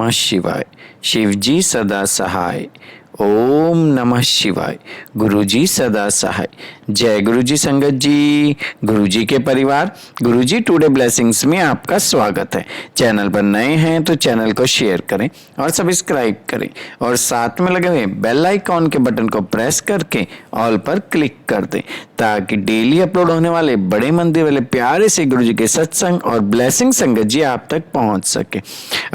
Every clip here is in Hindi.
नमः शिवाय। शिवजी सदा सहाय। ओम नमः शिवाय। गुरुजी सदा सहाय। जय गुरुजी संगत जी, गुरुजी के परिवार, गुरुजी टुडे ब्लेसिंग्स में आपका स्वागत है। चैनल पर नए हैं तो चैनल को शेयर करें और सब्सक्राइब करें और साथ में लगे हुए बेल आइकॉन के बटन को प्रेस करके ऑल पर क्लिक कर दें ताकि डेली अपलोड होने वाले बड़े मंदिर वाले प्यारे से गुरुजी के सत्संग और ब्लेसिंग संगत जी आप तक पहुंच सके।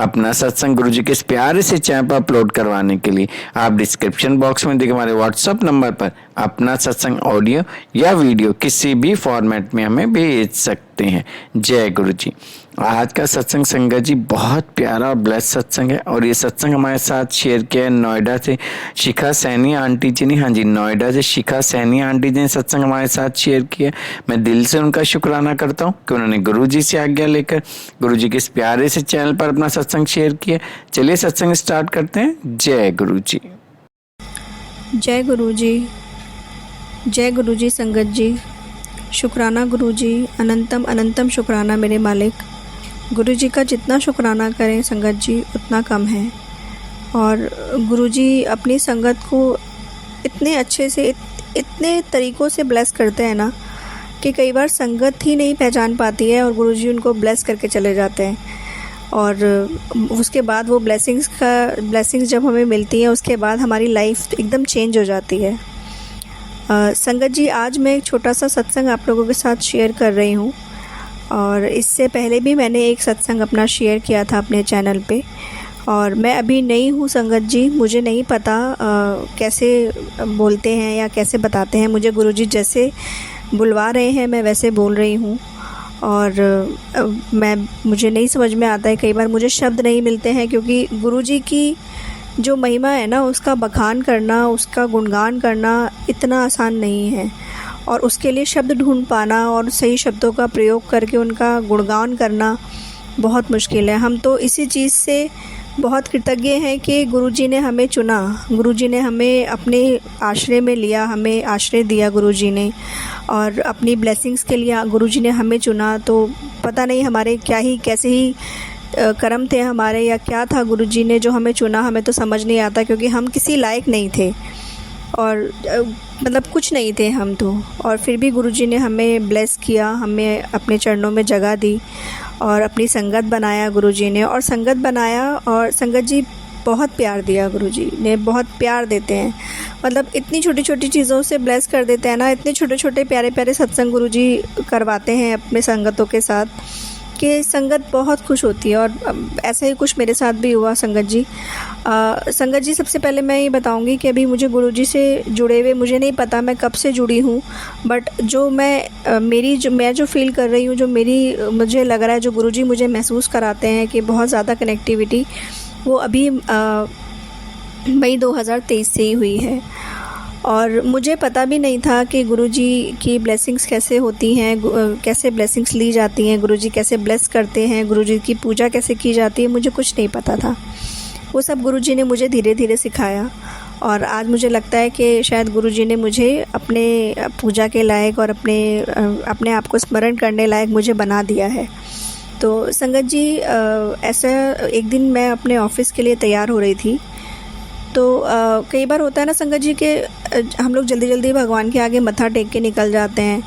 अपना सत्संग गुरुजी के इस प्यारे से चैनल पर अपलोड करवाने के लिए आप डिस्क्रिप्शन बॉक्स में दिखे हमारे व्हाट्सएप नंबर पर अपना सत्संग ऑडियो या वीडियो किसी भी फॉर्मेट में हमें भेज सकते हैं। जय गुरु जी। आज का सत्संग संगत जी बहुत प्यारा और ब्लेस सत्संग है और ये सत्संग हमारे साथ शेयर किया है नोएडा से शिखा सैनी आंटी जी ने। हाँ जी, नोएडा से शिखा सैनी आंटी जी ने सत्संग हमारे साथ शेयर किया। मैं दिल से उनका शुक्राना करता हूँ कि उन्होंने गुरु जी से आज्ञा लेकर गुरु जी के इस प्यारे से चैनल पर अपना सत्संग शेयर किया। चलिए सत्संग स्टार्ट करते हैं। जय गुरु जी। जय गुरु जी। जय गुरु जी संगत जी। शुक्राना गुरु जी, अनंतम अनंतम शुक्राना मेरे मालिक। गुरु जी का जितना शुक्राना करें संगत जी उतना कम है। और गुरु जी अपनी संगत को इतने अच्छे से इतने तरीक़ों से ब्लेस करते हैं ना कि कई बार संगत ही नहीं पहचान पाती है और गुरु जी उनको ब्लेस करके चले जाते हैं। और उसके बाद वो ब्लेसिंग्स जब हमें मिलती हैं उसके बाद हमारी लाइफ एकदम चेंज हो जाती है। संगत जी, आज मैं एक छोटा सा सत्संग आप लोगों के साथ शेयर कर रही हूँ और इससे पहले भी मैंने एक सत्संग अपना शेयर किया था अपने चैनल पे। और मैं अभी नई हूँ संगत जी, मुझे नहीं पता कैसे बोलते हैं या कैसे बताते हैं। मुझे गुरुजी जैसे बुलवा रहे हैं मैं वैसे बोल रही हूँ और मुझे नहीं समझ में आता है। कई बार मुझे शब्द नहीं मिलते हैं क्योंकि गुरुजी की जो महिमा है ना उसका बखान करना, उसका गुणगान करना इतना आसान नहीं है और उसके लिए शब्द ढूंढ पाना और सही शब्दों का प्रयोग करके उनका गुणगान करना बहुत मुश्किल है। हम तो इसी चीज़ से बहुत कृतज्ञ हैं कि गुरुजी ने हमें चुना, गुरुजी ने हमें अपने आश्रय में लिया, हमें आश्रय दिया गुरुजी ने और अपनी ब्लेसिंग्स के लिए गुरुजी ने हमें चुना। तो पता नहीं हमारे कैसे ही कर्म थे हमारे या क्या था गुरुजी ने जो हमें चुना, हमें तो समझ नहीं आता क्योंकि हम किसी लायक नहीं थे और मतलब कुछ नहीं थे हम तो। और फिर भी गुरुजी ने हमें ब्लेस किया, हमें अपने चरणों में जगह दी और अपनी संगत बनाया गुरुजी ने। और संगत बनाया और संगत जी बहुत प्यार दिया, गुरुजी ने बहुत प्यार देते हैं। मतलब इतनी छोटी छोटी चीज़ों से ब्लेस कर देते हैं ना, इतने छोटे छोटे प्यारे प्यारे सत्संग गुरुजी करवाते हैं अपने संगतों के साथ कि संगत बहुत खुश होती है। और ऐसा ही कुछ मेरे साथ भी हुआ संगत जी। संगत जी, सबसे पहले मैं ये बताऊंगी कि अभी मुझे गुरुजी से जुड़े हुए मुझे नहीं पता मैं कब से जुड़ी हूँ, बट जो मैं जो फील कर रही हूँ, जो मुझे लग रहा है, जो गुरुजी मुझे महसूस कराते हैं कि बहुत ज़्यादा कनेक्टिविटी, वो अभी मई 2023 से ही हुई है। और मुझे पता भी नहीं था कि गुरुजी की ब्लेसिंग्स कैसे होती हैं, कैसे ब्लेसिंग्स ली जाती हैं, गुरुजी कैसे ब्लेस करते हैं, गुरुजी की पूजा कैसे की जाती है, मुझे कुछ नहीं पता था। वो सब गुरुजी ने मुझे धीरे धीरे सिखाया और आज मुझे लगता है कि शायद गुरुजी ने मुझे अपने पूजा के लायक और अपने आप को स्मरण करने लायक मुझे बना दिया है। तो संगत जी, ऐसा एक दिन मैं अपने ऑफ़िस के लिए तैयार हो रही थी तो कई बार होता है ना संगत जी के हम लोग जल्दी जल्दी भगवान के आगे मत्था टेक के निकल जाते हैं।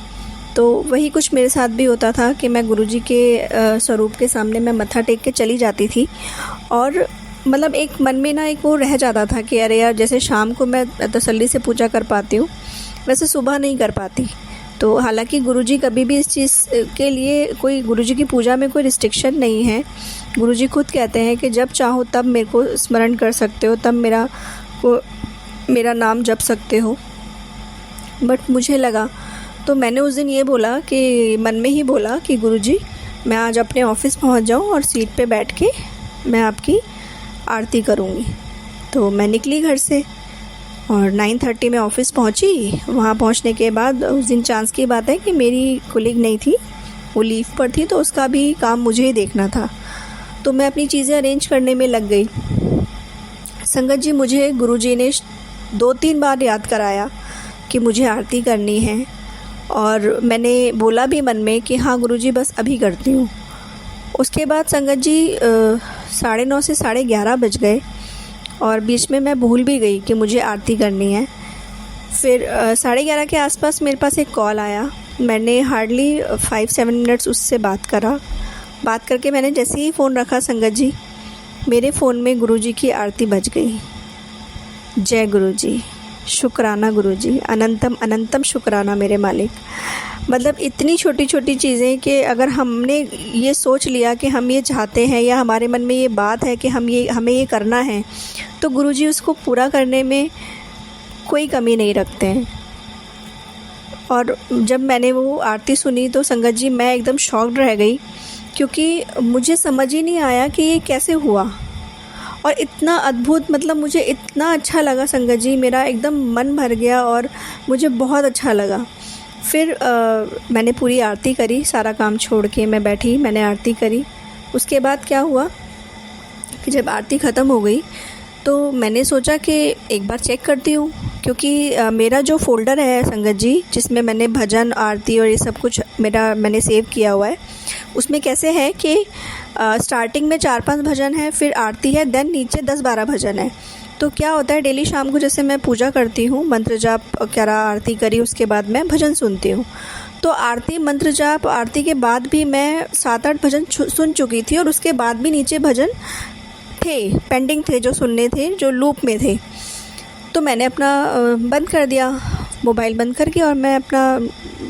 तो वही कुछ मेरे साथ भी होता था कि मैं गुरुजी के स्वरूप के सामने मैं मत्था टेक के चली जाती थी और मतलब एक मन में ना एक वो रह जाता था कि अरे यार, जैसे शाम को मैं तसल्ली से पूजा कर पाती हूँ वैसे सुबह नहीं कर पाती। तो हालांकि गुरुजी कभी भी इस चीज़ के लिए गुरुजी की पूजा में कोई रिस्ट्रिक्शन नहीं है। गुरुजी खुद कहते हैं कि जब चाहो तब मेरे को स्मरण कर सकते हो, तब मेरा नाम जप सकते हो। बट मुझे लगा, तो मैंने उस दिन ये बोला कि मन में ही बोला कि गुरुजी, मैं आज अपने ऑफ़िस पहुंच जाऊं और सीट पे बैठ के मैं आपकी आरती करूंगी। तो मैं निकली घर से और 9:30 में ऑफ़िस पहुंची। वहाँ पहुंचने के बाद उस दिन चांस की बात है कि मेरी कोलीग नहीं थी, वो लीव पर थी, तो उसका भी काम मुझे ही देखना था। तो मैं अपनी चीज़ें अरेंज करने में लग गई। संगत जी, मुझे गुरुजी ने 2-3 बार याद कराया कि मुझे आरती करनी है और मैंने बोला भी मन में कि हाँ गुरुजी, बस अभी करती हूँ। उसके बाद संगत जी 9:30 से 11:30 बज गए और बीच में मैं भूल भी गई कि मुझे आरती करनी है। फिर 11:30 के आसपास मेरे पास एक कॉल आया। मैंने हार्डली 5-7 मिनट्स उससे बात करके मैंने जैसे ही फ़ोन रखा संगत जी, मेरे फ़ोन में गुरुजी की आरती बज गई। जय गुरुजी, शुक्राना गुरुजी, अनंतम अनंतम शुक्राना मेरे मालिक। मतलब इतनी छोटी छोटी चीज़ें कि अगर हमने ये सोच लिया कि हम ये चाहते हैं या हमारे मन में ये बात है कि हमें ये करना है, तो गुरुजी उसको पूरा करने में कोई कमी नहीं रखते हैं। और जब मैंने वो आरती सुनी तो संगत जी मैं एकदम शॉक्ड रह गई, क्योंकि मुझे समझ ही नहीं आया कि ये कैसे हुआ और इतना अद्भुत, मतलब मुझे इतना अच्छा लगा संगत जी, मेरा एकदम मन भर गया और मुझे बहुत अच्छा लगा। फिर मैंने पूरी आरती करी, सारा काम छोड़ के मैं बैठी, मैंने आरती करी। उसके बाद क्या हुआ कि जब आरती ख़त्म हो गई तो मैंने सोचा कि एक बार चेक करती हूँ, क्योंकि मेरा जो फ़ोल्डर है संगत जी, जिसमें मैंने भजन, आरती और ये सब कुछ मैंने सेव किया हुआ है, उसमें कैसे है कि स्टार्टिंग में 4-5 भजन है, फिर आरती है, देन नीचे 10-12 भजन है। तो क्या होता है, डेली शाम को जैसे मैं पूजा करती हूँ, मंत्र जाप करा, आरती करी, उसके बाद मैं भजन सुनती हूँ। तो आरती, मंत्र जाप, आरती के बाद भी मैं 7-8 भजन सुन चुकी थी और उसके बाद भी नीचे भजन थे, पेंडिंग थे, जो सुनने थे, जो लूप में थे। तो मैंने अपना बंद कर दिया, मोबाइल बंद करके, और मैं अपना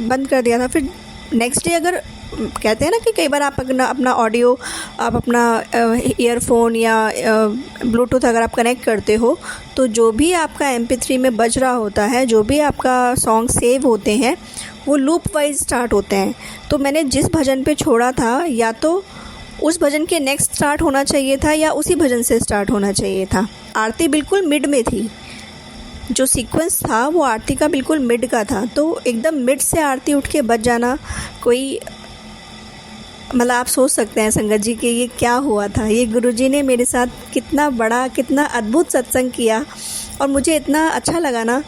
बंद कर दिया था। फिर नेक्स्ट डे, अगर कहते हैं ना कि कई बार आप अपना ऑडियो, आप अपना ईयरफोन या ब्लूटूथ अगर आप कनेक्ट करते हो, तो जो भी आपका MP3 में बज रहा होता है, जो भी आपका सॉन्ग सेव होते हैं, वो लूप वाइज स्टार्ट होते हैं। तो मैंने जिस भजन पे छोड़ा था, या तो उस भजन के नेक्स्ट स्टार्ट होना चाहिए था या उसी भजन से स्टार्ट होना चाहिए था। आरती बिल्कुल मिड में थी, जो सीक्वेंस था वो आरती का बिल्कुल मिड का था। तो एकदम मिड से आरती उठ के बज जाना, कोई मतलब आप सोच सकते हैं संगत जी कि ये क्या हुआ था। ये गुरुजी ने मेरे साथ कितना बड़ा, कितना अद्भुत सत्संग किया और मुझे इतना अच्छा लगा ना,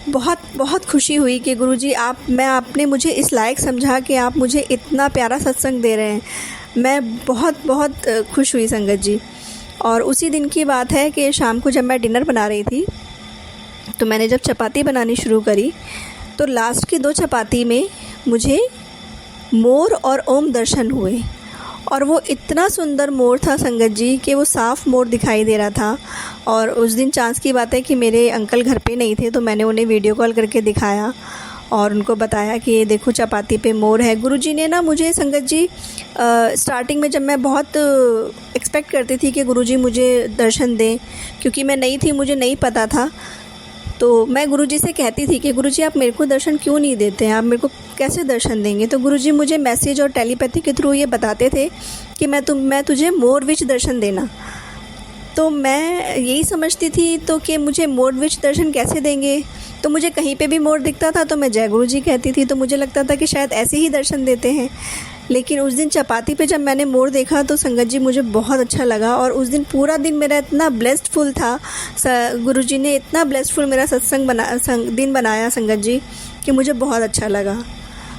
बहुत बहुत खुशी हुई कि गुरुजी आपने मुझे इस लायक समझा कि आप मुझे इतना प्यारा सत्संग दे रहे हैं। मैं बहुत बहुत खुश हुई संगत जी। और उसी दिन की बात है कि शाम को जब मैं डिनर बना रही थी, तो मैंने जब चपाती बनानी शुरू करी, तो लास्ट की 2 चपाती में मुझे मोर और ओम दर्शन हुए। और वो इतना सुंदर मोर था संगत जी कि वो साफ़ मोर दिखाई दे रहा था। और उस दिन चांस की बात है कि मेरे अंकल घर पे नहीं थे, तो मैंने उन्हें वीडियो कॉल करके दिखाया और उनको बताया कि ये देखो चपाती पे मोर है। गुरुजी ने ना मुझे संगत जी स्टार्टिंग में, जब मैं बहुत एक्सपेक्ट करती थी कि गुरुजी मुझे दर्शन दें, क्योंकि मैं नई थी, मुझे नहीं पता था, तो मैं गुरुजी से कहती थी कि गुरुजी आप मेरे को दर्शन क्यों नहीं देते हैं, आप मेरे को कैसे दर्शन देंगे। तो गुरुजी मुझे मैसेज और टेलीपैथी के थ्रू ये बताते थे कि मैं तुझे मोर विच दर्शन देना। तो मैं यही समझती थी तो कि मुझे मोर विच दर्शन कैसे देंगे। तो मुझे कहीं पे भी मोर दिखता था तो मैं जय गुरुजी कहती थी, तो मुझे लगता था कि शायद ऐसे ही दर्शन देते हैं। लेकिन उस दिन चपाती पे जब मैंने मोर देखा तो संगत जी मुझे बहुत अच्छा लगा। और उस दिन पूरा दिन मेरा इतना ब्लेस्डफुल था, गुरुजी ने इतना ब्लेस्डफुल मेरा दिन बनाया संगत जी, कि मुझे बहुत अच्छा लगा।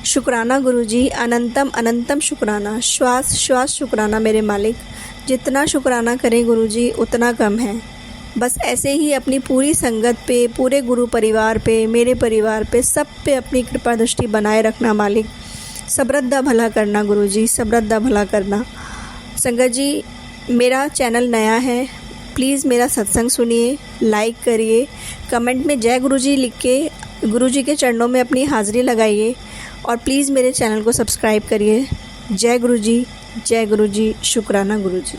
शुक्राना गुरुजी, अनंतम अनंतम शुक्राना, श्वास श्वास शुक्राना मेरे मालिक। जितना शुक्राना करें गुरुजी उतना कम है। बस ऐसे ही अपनी पूरी संगत पे, पूरे गुरु परिवार पे, मेरे परिवार पे, सब पे अपनी कृपा दृष्टि बनाए रखना मालिक। सबरद्दा भला करना गुरुजी, सबरद्दा भला करना। संगत जी, मेरा चैनल नया है, प्लीज़ मेरा सत्संग सुनिए, लाइक करिए, कमेंट में जय गुरुजी लिख के गुरुजी के चरणों में अपनी हाज़िरी लगाइए और प्लीज़ मेरे चैनल को सब्सक्राइब करिए। जय गुरुजी, शुक्राना गुरुजी।